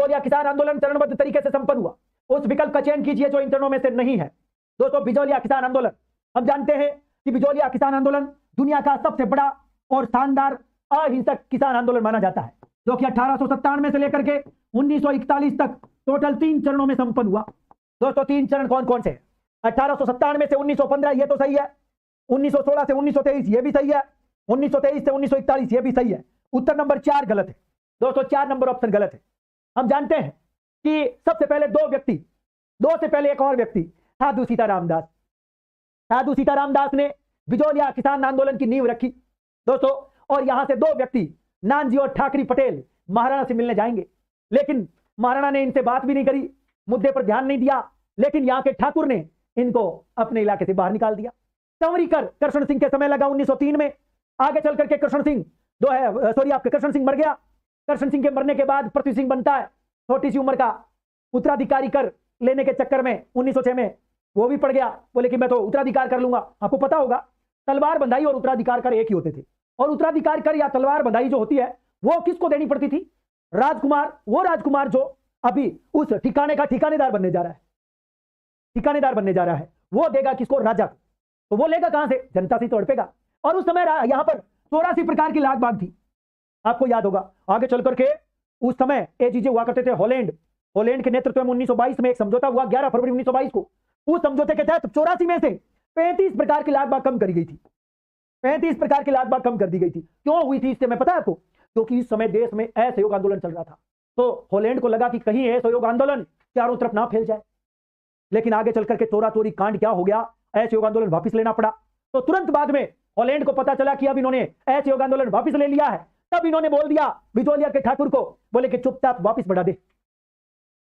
बिजौलिया किसान आंदोलन चरणबद्ध तरीके से संपन्न हुआ, उस विकल्प का चयन कीजिए जो इन चरणों में से नहीं है। दोस्तों, बिजौलिया किसान आंदोलन, हम जानते हैं कि बिजौलिया किसान आंदोलन दुनिया का सबसे बड़ा और शानदार अहिंसक किसान आंदोलन माना जाता है, जो कि 1897 से लेकर के 1941 तक टोटल 3 चरणों में संपन्न हुआ। दोस्तों, 3 चरण कौन कौन से? 1897 से 1915 ये तो सही है, 1916 से 1923 ये भी सही है, 1923 से 1941 ये भी सही है। उत्तर नंबर 4 गलत है। दोस्तों, 4 नंबर ऑप्शन गलत है। हम जानते हैं कि सबसे पहले 2 से पहले एक और व्यक्ति, साधु सीताराम दास। साधु सीताराम दास ने बिजौलिया किसान आंदोलन की नींव रखी दोस्तों, और यहां से 2 व्यक्ति, नानजी और ठाकरी पटेल, महाराणा से मिलने जाएंगे, लेकिन महाराणा ने इनसे बात भी नहीं करी, मुद्दे पर ध्यान नहीं दिया, लेकिन यहां के ठाकुर ने इनको अपने इलाके से बाहर निकाल दिया। संवरीकर कृष्ण सिंह के समय लगा 1903 में। आगे चल करके कृष्ण सिंह मर गया। कृष्ण सिंह के मरने के बाद पृथ्वी सिंह बनता है, छोटी सी उम्र का, उत्तराधिकारी कर लेने के चक्कर में 1906 में वो भी पड़ गया, बोले कि मैं तो उत्तराधिकार कर लूंगा। आपको पता होगा तलवार बंधाई और उत्तराधिकार कर एक ही होते थे, और उत्तराधिकार कर या तलवार बंधाई जो होती है वो किसको देनी पड़ती थी? राजकुमार, वो राजकुमार जो अभी उस ठिकाने का ठिकानेदार बनने जा रहा है, वो देगा किसको? राजा को। तो वो लेगा कहां से? जनता से तोड़पेगा। और उस समय यहां पर 84 प्रकार की लाग बाग थी, आपको याद होगा। आगे चल करके उस समय ये चीजें हुआ करते थे। हॉलैंड के नेतृत्व में 1922 में एक समझौता हुआ 11 फरवरी 1922 को। उस समझौते के तहत 84 में से 35 प्रकार की लाग बाग कम करी गई थी। 35 प्रकार की लाग बाग कम कर दी गई थी। क्यों हुई थी इससे मैं पता है आपको? क्योंकि इस समय देश में असहयोग आंदोलन चल रहा था, तो हॉलैंड को लगा कि कहीं असहयोग आंदोलन चारों तरफ ना फैल जाए। लेकिन आगे चल करके चोरा चोरी कांड क्या हो गया, असहयोग आंदोलन वापस लेना पड़ा। तो तुरंत बाद में हॉलैंड को पता चला कि अब इन्होंने असहयोग आंदोलन वापस ले लिया है, तब इन्होंने बोल दिया बिजौलिया के ठाकुर को, बोले कि चुपचाप वापस बढ़ा दे,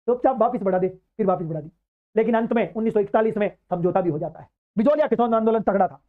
फिर वापस बढ़ा दी। लेकिन अंत में 1941 में समझौता भी हो जाता है। बिजौलिया किसान आंदोलन तगड़ा था।